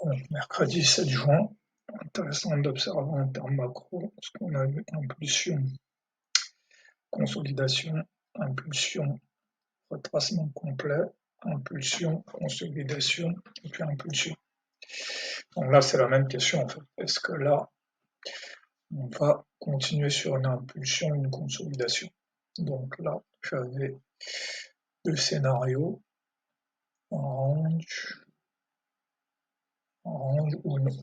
Donc, mercredi 7 juin, intéressant d'observer en termes macro ce qu'on a vu: impulsion, consolidation, impulsion, retracement complet, impulsion, consolidation et puis impulsion. Donc là, c'est la même question en fait. Est-ce que là, on va continuer sur une impulsion, une consolidation? Donc là, j'avais deux scénarios, orange, orange ou noir.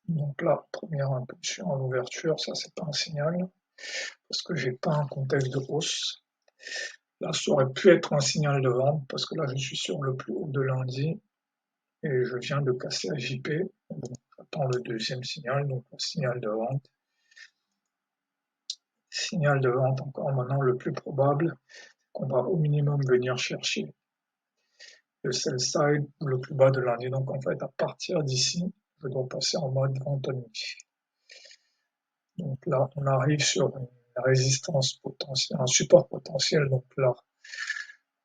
Donc là, première impulsion à l'ouverture, ça c'est pas un signal, parce que j'ai pas un contexte de hausse. Là, ça aurait pu être un signal de vente, parce que là, je suis sur le plus haut de lundi, et je viens de casser à JP. Donc, j'attends le deuxième signal, donc un signal de vente. Signal de vente encore maintenant, le plus probable, qu'on va au minimum venir chercher le sell side ou le plus bas de lundi. Donc en fait, à partir d'ici, je dois passer en mode vente tonique. Donc là, on arrive sur une résistance potentielle, un support potentiel. Donc là,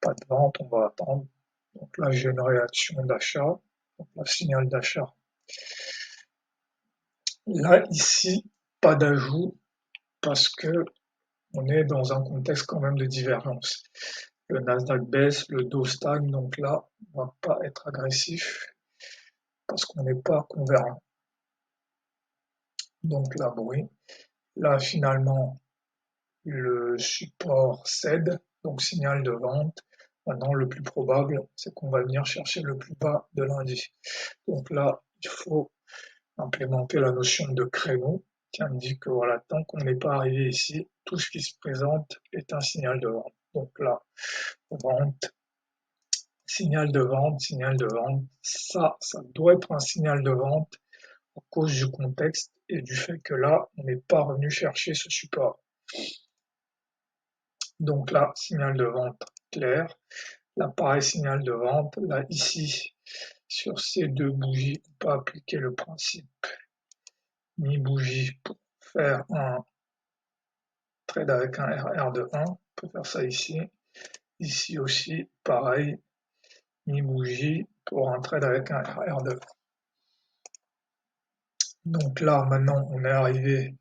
pas de vente, on va attendre. Donc là, j'ai une réaction d'achat. Donc là, signal d'achat. Là, ici, pas d'ajout parce que on est dans un contexte quand même de divergence. Le Nasdaq baisse, le Dow stagne, donc là, on va pas être agressif parce qu'on n'est pas convergent. Donc là, oui. Là, finalement, le support cède, donc signal de vente. Maintenant, le plus probable, c'est qu'on va venir chercher le plus bas de lundi. Donc là, il faut implémenter la notion de créneau qui indique que voilà, tant qu'on n'est pas arrivé ici, tout ce qui se présente est un signal de vente. Donc là, vente, signal de vente, signal de vente. Ça doit être un signal de vente à cause du contexte et du fait que là, on n'est pas revenu chercher ce support. Donc là, signal de vente clair. Là, pareil, signal de vente. Là, ici, sur ces deux bougies, on peut appliquer le principe mi-bougie pour faire un trade avec un RR de 1. On peut faire ça ici. Ici aussi, pareil, mi-bougie pour un trade avec un RR de 1. Donc là, maintenant, on est arrivé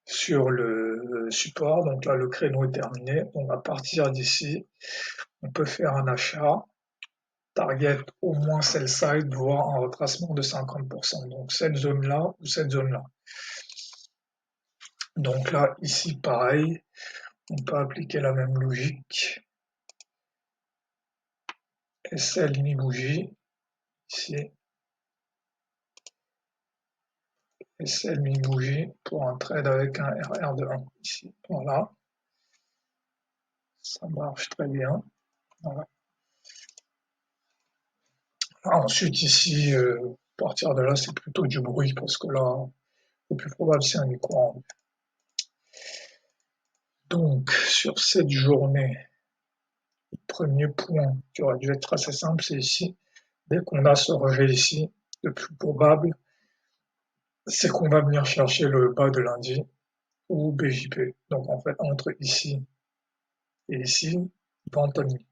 sur le support. Donc là, le créneau est terminé. Donc à partir d'ici, on peut faire un achat. Target au moins sell side, voire un retracement de 50%. Donc cette zone-là ou cette zone-là. Donc là, ici, pareil, on peut appliquer la même logique. SL mi-bougie, ici. SL mi-bougie pour un trade avec un RR de 1, ici. Voilà. Ça marche très bien. Voilà. Ensuite, ici, à partir de là, c'est plutôt du bruit parce que là, le plus probable, c'est un courant. Donc, sur cette journée, le premier point qui aurait dû être assez simple, c'est ici. Dès qu'on a ce rejet ici, le plus probable, c'est qu'on va venir chercher le bas de lundi ou BJP. Donc, en fait, entre ici et ici, vente en nuit.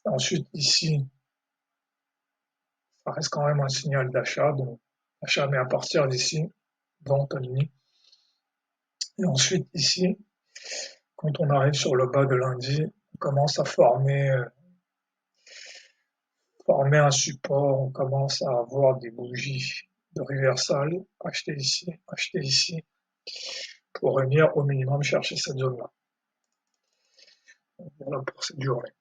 Ensuite, ici, ça reste quand même un signal d'achat, donc achat, mais à partir d'ici, vente en nuit. Et ensuite, ici, quand on arrive sur le bas de lundi, on commence à former un support, on commence à avoir des bougies de reversal, acheter ici, pour venir au minimum chercher cette zone-là. Voilà pour cette journée.